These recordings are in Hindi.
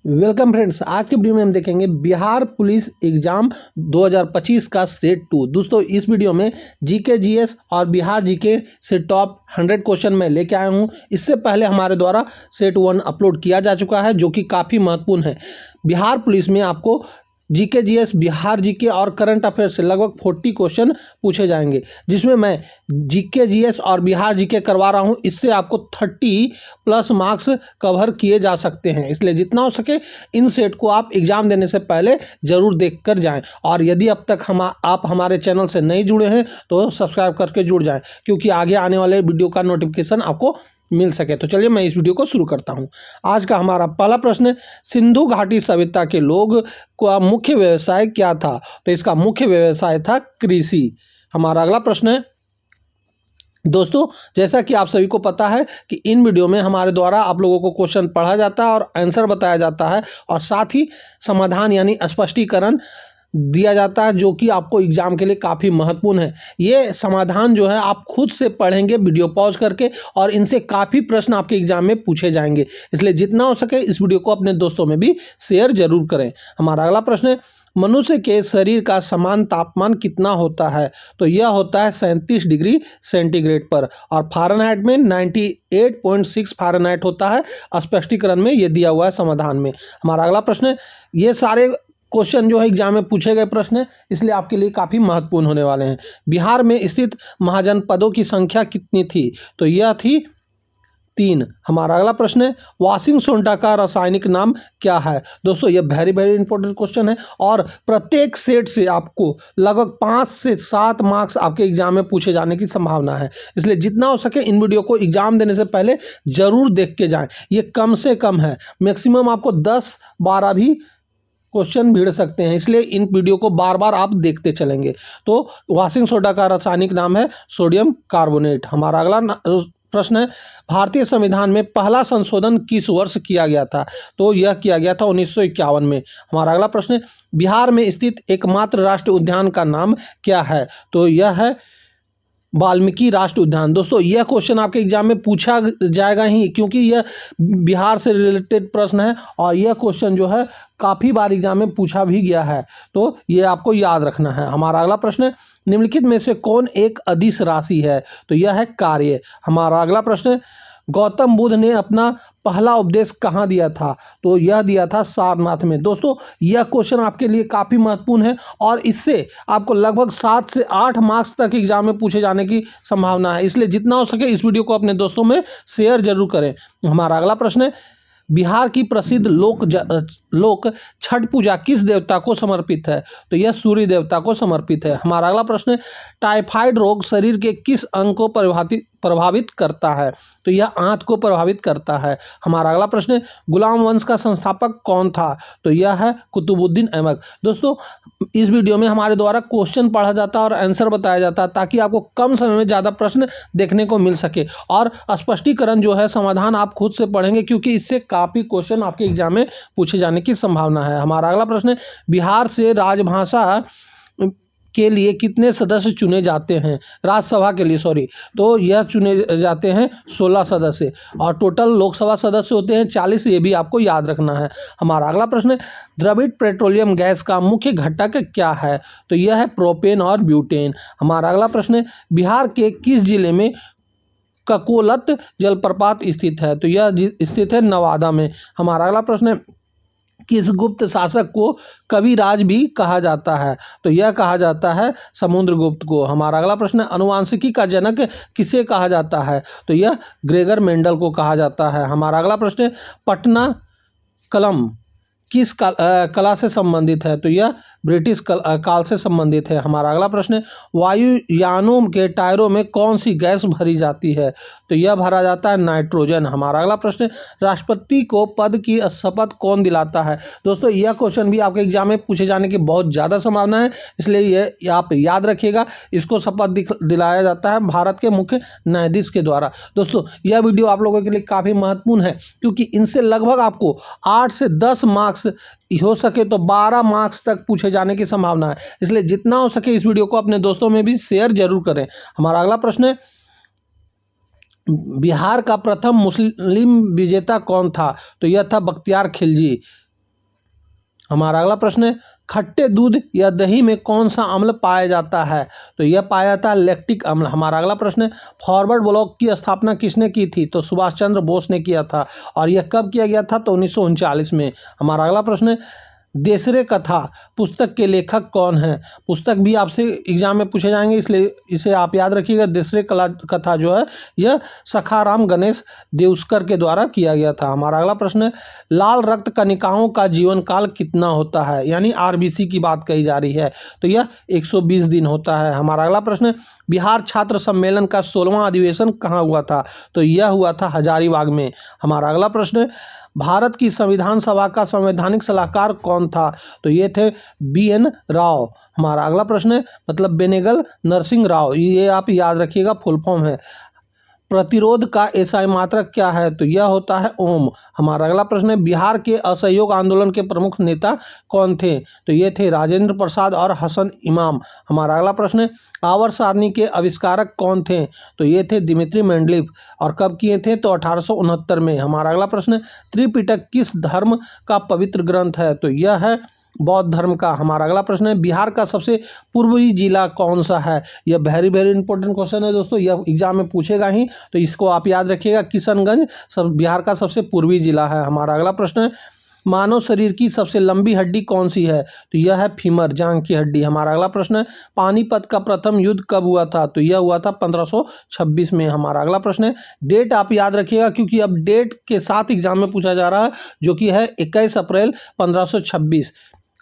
वेलकम फ्रेंड्स, आज के वीडियो में हम देखेंगे बिहार पुलिस एग्जाम 2025 का सेट 2। दोस्तों इस वीडियो में जीके जीएस और बिहार जीके से टॉप 100 क्वेश्चन मैं लेके आया हूं। इससे पहले हमारे द्वारा सेट 1 अपलोड किया जा चुका है जो कि काफ़ी महत्वपूर्ण है। बिहार पुलिस में आपको जीके जीएस, बिहार जीके और करंट अफेयर से लगभग 40 क्वेश्चन पूछे जाएंगे, जिसमें मैं जीके जीएस और बिहार जीके करवा रहा हूं। इससे आपको 30+ मार्क्स कवर किए जा सकते हैं, इसलिए जितना हो सके इन सेट को आप एग्ज़ाम देने से पहले ज़रूर देख कर जाएँ। और यदि अब तक आप हमारे चैनल से नहीं जुड़े हैं तो सब्सक्राइब करके जुड़ जाएँ, क्योंकि आगे आने वाले वीडियो का नोटिफिकेशन आपको मिल सके। तो चलिए मैं इस वीडियो को शुरू करता हूं। आज का हमारा पहला प्रश्न है, सिंधु घाटी सभ्यता के लोग का मुख्य व्यवसाय क्या था? तो इसका मुख्य व्यवसाय था कृषि। हमारा अगला प्रश्न है, दोस्तों जैसा कि आप सभी को पता है कि इन वीडियो में हमारे द्वारा आप लोगों को क्वेश्चन पढ़ा जाता है और आंसर बताया जाता है, और साथ ही समाधान यानी स्पष्टीकरण दिया जाता है, जो कि आपको एग्जाम के लिए काफ़ी महत्वपूर्ण है। ये समाधान जो है आप खुद से पढ़ेंगे वीडियो पॉज करके, और इनसे काफ़ी प्रश्न आपके एग्जाम में पूछे जाएंगे, इसलिए जितना हो सके इस वीडियो को अपने दोस्तों में भी शेयर जरूर करें। हमारा अगला प्रश्न है, मनुष्य के शरीर का समान तापमान कितना होता है? तो यह होता है 37 डिग्री सेंटीग्रेड पर, और फ़ारेनहाइट में 98.6 फ़ारेनहाइट होता है। स्पष्टीकरण में ये दिया हुआ है समाधान में। हमारा अगला प्रश्न है, ये सारे क्वेश्चन जो है एग्जाम में पूछे गए प्रश्न है, इसलिए आपके लिए काफ़ी महत्वपूर्ण होने वाले हैं। बिहार में स्थित महाजनपदों की संख्या कितनी थी? तो यह थी 3। हमारा अगला प्रश्न है, वाशिंग सोडा का रासायनिक नाम क्या है? दोस्तों यह वेरी इंपॉर्टेंट क्वेश्चन है, और प्रत्येक सेट से आपको लगभग 5 से 7 मार्क्स आपके एग्जाम में पूछे जाने की संभावना है, इसलिए जितना हो सके इन वीडियो को एग्जाम देने से पहले जरूर देख के जाएं। ये कम से कम है, मैक्सिमम आपको 10-12 भी क्वेश्चन भिड़ सकते हैं, इसलिए इन वीडियो को बार बार आप देखते चलेंगे। तो वाशिंग सोडा का रासायनिक नाम है सोडियम कार्बोनेट। हमारा अगला प्रश्न है, भारतीय संविधान में पहला संशोधन किस वर्ष किया गया था? तो यह किया गया था 1951 में। हमारा अगला प्रश्न है, बिहार में स्थित एकमात्र राष्ट्रीय उद्यान का नाम क्या है? तो यह है वाल्मीकि राष्ट्रीय उद्यान। दोस्तों यह क्वेश्चन आपके एग्जाम में पूछा जाएगा ही, क्योंकि यह बिहार से रिलेटेड प्रश्न है, और यह क्वेश्चन जो है काफ़ी बार एग्जाम में पूछा भी गया है, तो ये आपको याद रखना है। हमारा अगला प्रश्न है, निम्नलिखित में से कौन एक अदिश राशि है? तो यह है कार्य। हमारा अगला प्रश्न है, गौतम बुद्ध ने अपना पहला उपदेश कहाँ दिया था? तो यह दिया था सारनाथ में। दोस्तों यह क्वेश्चन आपके लिए काफ़ी महत्वपूर्ण है, और इससे आपको लगभग 7 से 8 मार्क्स तक एग्जाम में पूछे जाने की संभावना है, इसलिए जितना हो सके इस वीडियो को अपने दोस्तों में शेयर जरूर करें। हमारा अगला प्रश्न है, बिहार की प्रसिद्ध लोक छठ पूजा किस देवता को समर्पित है? तो यह सूर्य देवता को समर्पित है। हमारा अगला प्रश्न है, टाइफाइड रोग शरीर के किस अंग को प्रभावित करता है? तो यह आंत को प्रभावित करता है। हमारा अगला प्रश्न है, गुलाम वंश का संस्थापक कौन था? तो यह है कुतुबुद्दीन ऐबक। दोस्तों इस वीडियो में हमारे द्वारा क्वेश्चन पढ़ा जाता है और आंसर बताया जाता है, ताकि आपको कम समय में ज़्यादा प्रश्न देखने को मिल सके, और स्पष्टीकरण जो है समाधान आप खुद से पढ़ेंगे, क्योंकि इससे काफ़ी क्वेश्चन आपके एग्जाम में पूछे जाने की संभावना है। हमारा अगला प्रश्न है, बिहार से राजभाषा के लिए कितने सदस्य चुने जाते हैं? राज्यसभा के लिए तो यह चुने जाते हैं 16 सदस्य, और टोटल लोकसभा सदस्य होते हैं 40, ये भी आपको याद रखना है। हमारा अगला प्रश्न है, द्रविड पेट्रोलियम गैस का मुख्य घटक क्या है? तो यह है प्रोपेन और ब्यूटेन। हमारा अगला प्रश्न है, बिहार के किस जिले में ककोलत जलप्रपात स्थित है? तो यह स्थित है नवादा में। हमारा अगला प्रश्न है, किस गुप्त शासक को कविराज भी कहा जाता है? तो यह कहा जाता है समुद्रगुप्त को। हमारा अगला प्रश्न है, अनुवांशिकी का जनक किसे कहा जाता है? तो यह ग्रेगर मेंडल को कहा जाता है। हमारा अगला प्रश्न है, पटना कलम किस कला से संबंधित है? तो यह ब्रिटिश काल से संबंधित है। हमारा अगला प्रश्न है, वायुयानों के टायरों में कौन सी गैस भरी जाती है? तो यह भरा जाता है नाइट्रोजन। हमारा अगला प्रश्न है, राष्ट्रपति को पद की शपथ कौन दिलाता है? दोस्तों यह क्वेश्चन भी आपके एग्जाम में पूछे जाने की बहुत ज़्यादा संभावना है, इसलिए यह आप याद रखिएगा। इसको शपथ दिलाया जाता है भारत के मुख्य न्यायाधीश के द्वारा। दोस्तों यह वीडियो आप लोगों के लिए काफ़ी महत्वपूर्ण है, क्योंकि इनसे लगभग आपको 8 से 10 मार्क्स हो सके तो 12 मार्क्स तक पूछे जाने की संभावना है, इसलिए जितना हो सके इस वीडियो को अपने दोस्तों में भी शेयर जरूर करें। हमारा अगला प्रश्न है, बिहार का प्रथम मुस्लिम विजेता कौन था? तो यह था बख्तियार खिलजी। हमारा अगला प्रश्न है खट्टे दूध या दही में कौन सा अम्ल पाया जाता है? तो यह पाया जाता है लैक्टिक अम्ल। हमारा अगला प्रश्न है फॉरवर्ड ब्लॉक की स्थापना किसने की थी? तो सुभाष चंद्र बोस ने किया था। और यह कब किया गया था? तो 1939 में। हमारा अगला प्रश्न है देसरे कथा पुस्तक के लेखक कौन हैं? पुस्तक भी आपसे एग्जाम में पूछे जाएंगे, इसलिए इसे आप याद रखिएगा। देसरे कथा जो है यह सखाराम गणेश देउस्कर के द्वारा किया गया था। हमारा अगला प्रश्न है लाल रक्त कणिकाओं का जीवन काल कितना होता है? यानी आरबीसी की बात कही जा रही है, तो यह 120 दिन होता है। हमारा अगला प्रश्न है बिहार छात्र सम्मेलन का 16वां अधिवेशन कहाँ हुआ था? तो यह हुआ था हजारीबाग में। हमारा अगला प्रश्न है भारत की संविधान सभा का संवैधानिक सलाहकार कौन था? तो ये थे BN राव। हमारा अगला प्रश्न है मतलब बेनेगल नरसिंह राव, ये आप याद रखिएगा, फुल फॉर्म है। प्रतिरोध का एसआई मात्रक क्या है? तो यह होता है ओम। हमारा अगला प्रश्न है बिहार के असहयोग आंदोलन के प्रमुख नेता कौन थे? तो ये थे राजेंद्र प्रसाद और हसन इमाम। हमारा अगला प्रश्न है आवर्त सारणी के आविष्कारक कौन थे? तो ये थे दिमित्री मेंडलीव। और कब किए थे? तो 1869 में। हमारा अगला प्रश्न है त्रिपिटक किस धर्म का पवित्र ग्रंथ है? तो यह है बौद्ध धर्म का। हमारा अगला प्रश्न है बिहार का सबसे पूर्वी जिला कौन सा है? यह वेरी वेरी इंपॉर्टेंट क्वेश्चन है दोस्तों, यह एग्जाम में पूछेगा ही, तो इसको आप याद रखिएगा। किशनगंज सब बिहार का सबसे पूर्वी जिला है। हमारा अगला प्रश्न है मानव शरीर की सबसे लंबी हड्डी कौन सी है? तो यह है फीमर, जांघ की हड्डी। हमारा अगला प्रश्न है पानीपत का प्रथम युद्ध कब हुआ था? तो यह हुआ था 1526 में। हमारा अगला प्रश्न है डेट आप याद रखिएगा, क्योंकि अब डेट के साथ एग्जाम में पूछा जा रहा है, जो कि है 21 अप्रैल 1526।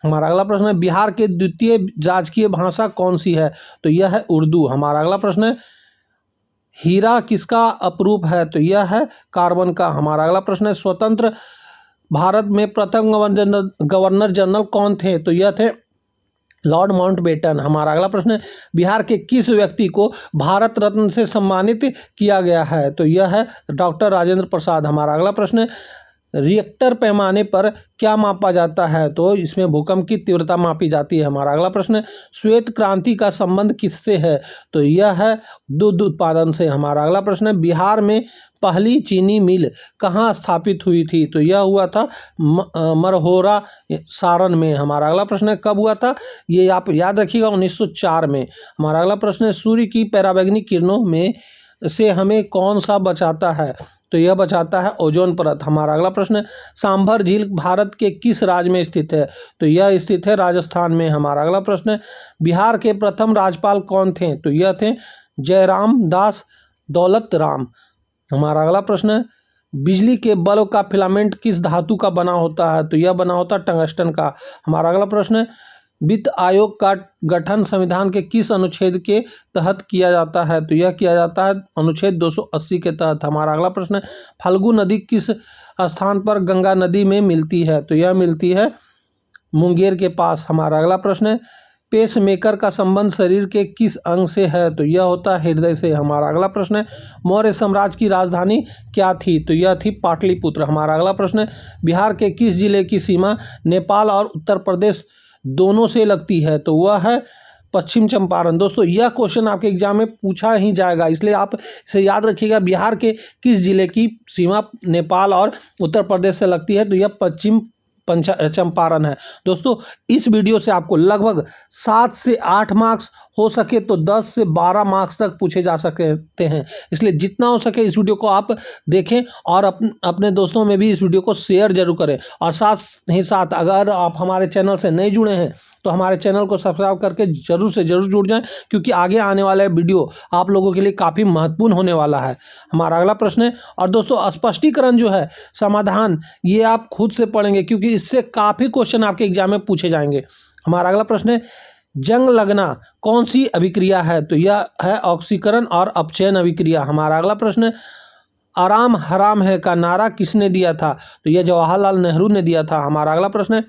हमारा अगला प्रश्न है बिहार के द्वितीय राजकीय भाषा कौन सी है? तो यह है उर्दू। हमारा अगला प्रश्न है हीरा किसका अपरूप है? तो यह है कार्बन का। हमारा अगला प्रश्न है स्वतंत्र भारत में प्रथम गवर्नर जनरल कौन थे? तो यह थे लॉर्ड माउंटबेटन। हमारा अगला प्रश्न है बिहार के किस व्यक्ति को भारत रत्न से सम्मानित किया गया है? तो यह है डॉक्टर राजेंद्र प्रसाद। हमारा अगला प्रश्न है रिएक्टर पैमाने पर क्या मापा जाता है? तो इसमें भूकंप की तीव्रता मापी जाती है। हमारा अगला प्रश्न है श्वेत क्रांति का संबंध किससे है? तो यह है दूध उत्पादन से। हमारा अगला प्रश्न है बिहार में पहली चीनी मिल कहाँ स्थापित हुई थी? तो यह हुआ था मरहोरा सारण में। हमारा अगला प्रश्न है कब हुआ था? ये आप याद रखिएगा 1904 में। हमारा अगला प्रश्न है सूर्य की पराबैंगनी किरणों में से हमें कौन सा बचाता है? तो यह बचाता है ओजोन परत। हमारा अगला प्रश्न है सांभर झील भारत के किस राज्य में स्थित है? तो यह स्थित है राजस्थान में। हमारा अगला प्रश्न है बिहार के प्रथम राज्यपाल कौन थे? तो यह थे जयराम दास दौलत राम। हमारा अगला प्रश्न है बिजली के बल्ब का फिलामेंट किस धातु का बना होता है? तो यह बना होता है टंगस्टन का। हमारा अगला प्रश्न है वित्त आयोग का गठन संविधान के किस अनुच्छेद के तहत किया जाता है? तो यह किया जाता है अनुच्छेद 280 के तहत। हमारा अगला प्रश्न है फल्गु नदी किस स्थान पर गंगा नदी में मिलती है? तो यह मिलती है मुंगेर के पास। हमारा अगला प्रश्न है पेस मेकर का संबंध शरीर के किस अंग से है? तो यह होता है हृदय से। हमारा अगला प्रश्न है मौर्य साम्राज्य की राजधानी क्या थी? तो यह थी पाटलिपुत्र। हमारा अगला प्रश्न है बिहार के किस जिले की सीमा नेपाल और उत्तर प्रदेश दोनों से लगती है? तो वह है पश्चिम चंपारण। दोस्तों यह क्वेश्चन आपके एग्जाम में पूछा ही जाएगा, इसलिए आप इसे याद रखिएगा। बिहार के किस जिले की सीमा नेपाल और उत्तर प्रदेश से लगती है? तो यह पश्चिम चंपारण है। दोस्तों इस वीडियो से आपको लगभग 7 से 8 मार्क्स, हो सके तो 10 से 12 मार्क्स तक पूछे जा सकते हैं, इसलिए जितना हो सके इस वीडियो को आप देखें और अपने दोस्तों में भी इस वीडियो को शेयर जरूर करें। और साथ ही साथ अगर आप हमारे चैनल से नए जुड़े हैं तो हमारे चैनल को सब्सक्राइब करके जरूर से जरूर जुड़ जाएं, क्योंकि आगे आने वाला वीडियो आप लोगों के लिए काफ़ी महत्वपूर्ण होने वाला है। हमारा अगला प्रश्न है, और दोस्तों स्पष्टीकरण जो है, समाधान, ये आप खुद से पढ़ेंगे क्योंकि इससे काफ़ी क्वेश्चन आपके एग्जाम में पूछे जाएंगे। हमारा अगला प्रश्न है जंग लगना कौन सी अभिक्रिया है? तो यह है ऑक्सीकरण और अपचयन अभिक्रिया। हमारा अगला प्रश्न है आराम हराम है का नारा किसने दिया था? तो यह जवाहरलाल नेहरू ने दिया था। हमारा अगला प्रश्न है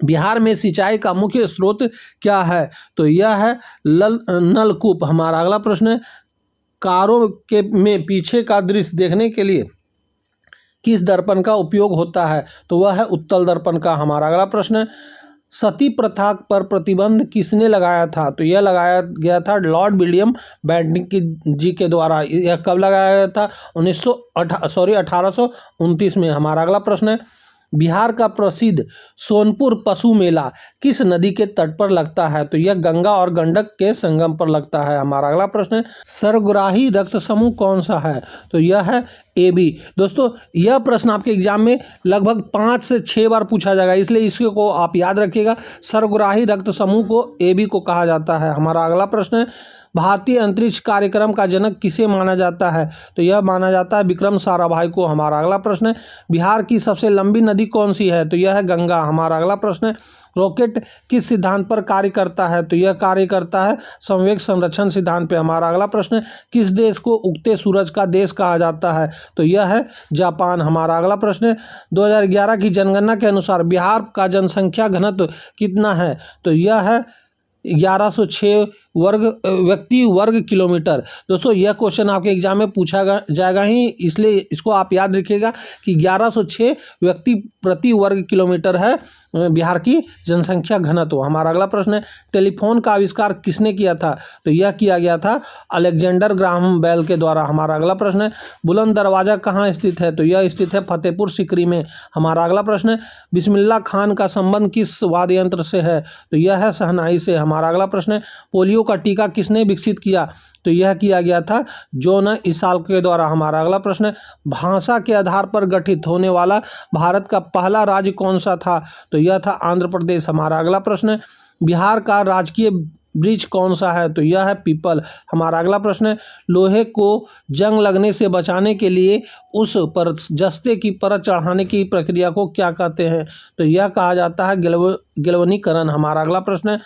बिहार में सिंचाई का मुख्य स्रोत क्या है? तो यह है नलकूप। हमारा अगला प्रश्न है कारों के में पीछे का दृश्य देखने के लिए किस दर्पण का उपयोग होता है? तो वह है उत्तल दर्पण का। हमारा अगला प्रश्न है सती प्रथा पर प्रतिबंध किसने लगाया था? तो यह लगाया गया था लॉर्ड विलियम बेंटिंक जी के द्वारा। यह कब लगाया गया था? 1829 में। हमारा अगला प्रश्न है बिहार का प्रसिद्ध सोनपुर पशु मेला किस नदी के तट पर लगता है? तो यह गंगा और गंडक के संगम पर लगता है। हमारा अगला प्रश्न है, सर्वग्राही रक्त समूह कौन सा है? तो यह है AB। दोस्तों यह प्रश्न आपके एग्जाम में लगभग 5 से 6 बार पूछा जाएगा, इसलिए इसको आप याद रखिएगा। सर्वग्राही रक्त समूह को AB को कहा जाता है। हमारा अगला प्रश्न है, भारतीय अंतरिक्ष कार्यक्रम का जनक किसे माना जाता है? तो यह माना जाता है विक्रम साराभाई को। हमारा अगला प्रश्न है, बिहार की सबसे लंबी नदी कौन सी है? तो यह है गंगा। हमारा अगला प्रश्न है, रॉकेट किस सिद्धांत पर कार्य करता है? तो यह कार्य करता है संवेग संरक्षण सिद्धांत पे। हमारा अगला प्रश्न है, किस देश को उगते सूरज का देश कहा जाता है? तो यह है जापान। हमारा अगला प्रश्न है, 2011 की जनगणना के अनुसार बिहार का जनसंख्या घनत्व कितना है? तो यह है 1106 व्यक्ति वर्ग किलोमीटर। दोस्तों यह क्वेश्चन आपके एग्जाम में पूछा जाएगा ही, इसलिए इसको आप याद रखिएगा कि 1106 व्यक्ति प्रति वर्ग किलोमीटर है बिहार की जनसंख्या घनत्व। हमारा अगला प्रश्न है, टेलीफोन का आविष्कार किसने किया था? तो यह किया गया था अलेक्जेंडर ग्राहम बेल के द्वारा। हमारा अगला प्रश्न है, बुलंद दरवाजा कहाँ स्थित है? तो यह स्थित है फतेहपुर सीकरी में। हमारा अगला प्रश्न है, बिस्मिल्लाह खान का संबंध किस वाद्य यंत्र से है? तो यह है शहनाई से। हमारा अगला प्रश्न है, पोलियो का टीका किसने विकसित किया? तो यह किया गया था जॉन इसाल के द्वारा। हमारा अगला प्रश्न है, भाषा के आधार पर गठित होने वाला भारत का पहला राज्य कौन सा था? तो यह था आंध्र प्रदेश। हमारा अगला प्रश्न है, बिहार का राजकीय वृक्ष कौन सा है? तो यह है पीपल। हमारा अगला प्रश्न है, लोहे को जंग लगने से बचाने के लिए उस पर जस्ते की परत चढ़ाने की प्रक्रिया को क्या कहते हैं? तो यह कहा जाता है गैल्वेनीकरण। हमारा अगला प्रश्न है,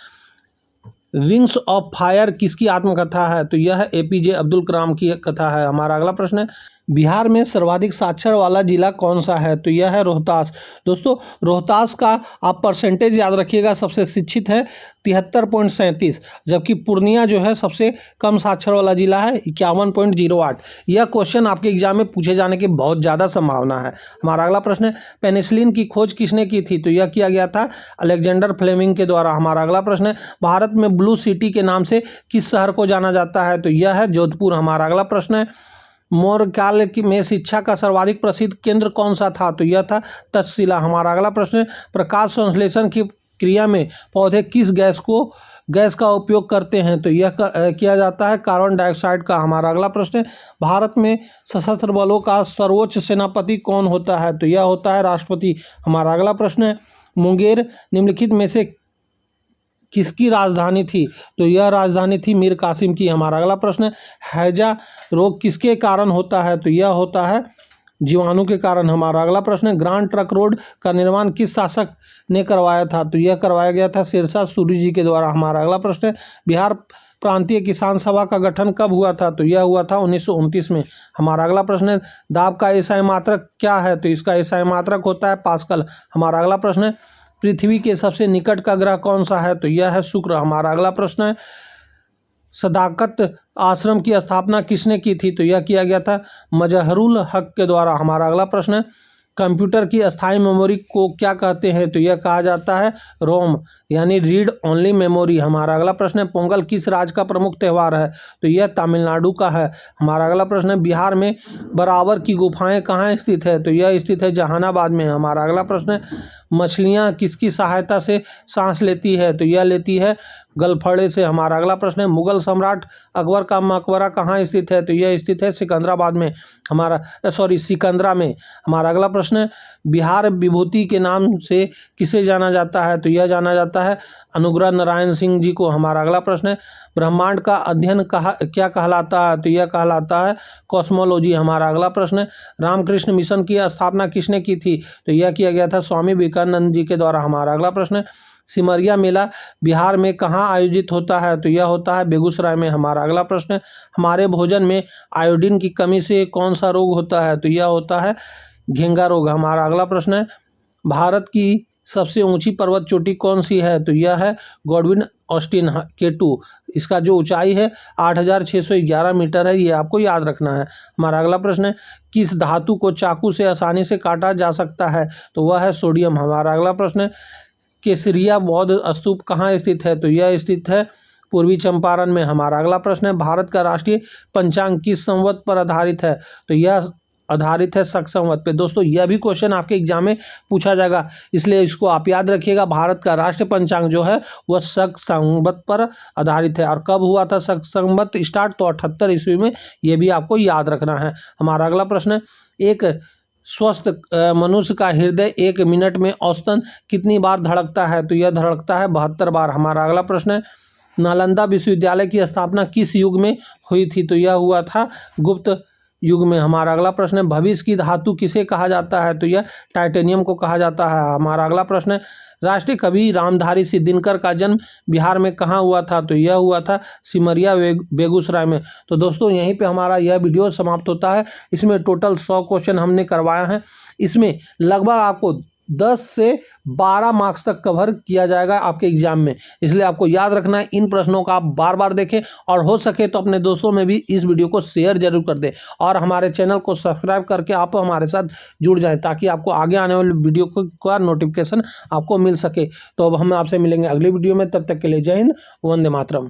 विंग्स ऑफ फायर किसकी आत्मकथा है? तो यह APJ अब्दुल कलाम की कथा है। हमारा अगला प्रश्न है, बिहार में सर्वाधिक साक्षर वाला जिला कौन सा है? तो यह है रोहतास। दोस्तों रोहतास का आप परसेंटेज याद रखिएगा, सबसे शिक्षित है 73.37, जबकि पूर्णिया जो है सबसे कम साक्षर वाला जिला है 51.08। यह क्वेश्चन आपके एग्जाम में पूछे जाने की बहुत ज़्यादा संभावना है। हमारा अगला प्रश्न है, पेनिसिलिन की खोज किसने की थी? तो यह किया गया था अलेक्जेंडर फ्लेमिंग के द्वारा। हमारा अगला प्रश्न है, भारत में ब्लू सिटी के नाम से किस शहर को जाना जाता है? तो यह है जोधपुर। हमारा अगला प्रश्न है, मौर्य काल में शिक्षा का सर्वाधिक प्रसिद्ध केंद्र कौन सा था? तो यह था तक्षशिला। हमारा अगला प्रश्न है, प्रकाश संश्लेषण की क्रिया में पौधे किस गैस का उपयोग करते हैं? तो यह किया जाता है कार्बन डाइऑक्साइड का। हमारा अगला प्रश्न है, भारत में सशस्त्र बलों का सर्वोच्च सेनापति कौन होता है? तो यह होता है राष्ट्रपति। हमारा अगला प्रश्न है, मुंगेर निम्नलिखित में से किसकी राजधानी थी? तो यह राजधानी थी मीर कासिम की। हमारा अगला प्रश्न है, हैजा रोग किसके कारण होता है? तो यह होता है जीवाणु के कारण। हमारा अगला प्रश्न है, ग्रांड ट्रंक रोड का निर्माण किस शासक ने करवाया था? तो यह करवाया गया था शेरशाह सूरी जी के द्वारा। हमारा अगला प्रश्न है, बिहार प्रांतीय किसान सभा का गठन कब हुआ था? तो यह हुआ था 1929 में। हमारा अगला प्रश्न है, दाब का एसआई मात्रक क्या है? तो इसका एसआई मात्रक होता है पास्कल। हमारा अगला प्रश्न है, पृथ्वी के सबसे निकट का ग्रह कौन सा है? तो यह है शुक्र। हमारा अगला प्रश्न है, सदाकत आश्रम की स्थापना किसने की थी? तो यह किया गया था मजहरुल हक के द्वारा। हमारा अगला प्रश्न है, कंप्यूटर की अस्थायी मेमोरी को क्या कहते हैं? तो यह कहा जाता है रोम, यानी रीड ओनली मेमोरी। हमारा अगला प्रश्न है, पोंगल किस राज्य का प्रमुख त्यौहार है? तो यह तमिलनाडु का है। हमारा अगला प्रश्न है, बिहार में बराबर की गुफाएं कहाँ स्थित है? तो यह स्थित है जहानाबाद में। हमारा अगला प्रश्न है, मछलियाँ किसकी सहायता से सांस लेती है? तो यह लेती है गलफड़े से। हमारा अगला प्रश्न है, मुगल सम्राट अकबर का मकबरा कहाँ स्थित है? तो यह स्थित है सिकंदराबाद में। सिकंदरा में। हमारा अगला प्रश्न है, बिहार विभूति के नाम से किसे जाना जाता है? तो यह जाना जाता है अनुग्रह नारायण सिंह जी को। हमारा अगला प्रश्न है, ब्रह्मांड का अध्ययन क्या कहलाता है? तो यह कहलाता है कॉस्मोलॉजी। हमारा अगला प्रश्न है, रामकृष्ण मिशन की स्थापना किसने की थी? तो यह किया गया था स्वामी विवेकानंद जी के द्वारा। हमारा अगला प्रश्न है, सिमरिया मेला बिहार में कहाँ आयोजित होता है? तो यह होता है बेगूसराय में। हमारा अगला प्रश्न है, हमारे भोजन में आयोडीन की कमी से कौन सा रोग होता है? तो यह होता है घेंगा रोग। हमारा अगला प्रश्न है, भारत की सबसे ऊंची पर्वत चोटी कौन सी है? तो यह है गॉडविन ऑस्टिन K2। इसका जो ऊंचाई है 8611 मीटर है, ये आपको याद रखना है। हमारा अगला प्रश्न है, किस धातु को चाकू से आसानी से काटा जा सकता है? तो वह है सोडियम। हमारा अगला प्रश्न है, केसरिया बौद्ध स्तूप कहाँ स्थित है? तो यह स्थित है पूर्वी चंपारण में। हमारा अगला प्रश्न है, भारत का राष्ट्रीय पंचांग किस संवत पर आधारित है? तो यह आधारित है शक संवत पे। दोस्तों यह भी क्वेश्चन आपके एग्जाम में पूछा जाएगा, इसलिए इसको आप याद रखिएगा। भारत का राष्ट्रीय पंचांग जो है वह शक संवत पर आधारित है। और कब हुआ था शक संवत स्टार्ट? तो 78 ईस्वी में। ये भी आपको याद रखना है। हमारा अगला प्रश्न है, एक स्वस्थ मनुष्य का हृदय 1 मिनट में औसतन कितनी बार धड़कता है? तो यह धड़कता है 72 बार। हमारा अगला प्रश्न है, नालंदा विश्वविद्यालय की स्थापना किस युग में हुई थी? तो यह हुआ था गुप्त युग में। हमारा अगला प्रश्न है, भविष्य की धातु किसे कहा जाता है? तो यह टाइटेनियम को कहा जाता है। हमारा अगला प्रश्न है, राष्ट्रीय कवि रामधारी सिंह दिनकर का जन्म बिहार में कहाँ हुआ था? तो यह हुआ था सिमरिया बेगूसराय में। तो दोस्तों यहीं पे हमारा यह वीडियो समाप्त होता है। इसमें टोटल 100 क्वेश्चन हमने करवाया है। इसमें लगभग आपको 10 से 12 मार्क्स तक कवर किया जाएगा आपके एग्जाम में, इसलिए आपको याद रखना है। इन प्रश्नों का आप बार बार देखें और हो सके तो अपने दोस्तों में भी इस वीडियो को शेयर जरूर कर दें और हमारे चैनल को सब्सक्राइब करके आप हमारे साथ जुड़ जाएं, ताकि आपको आगे आने वाले वीडियो का नोटिफिकेशन आपको मिल सके। तो अब हम आपसे मिलेंगे अगली वीडियो में, तब तक के लिए जय हिंद, वंदे मातरम।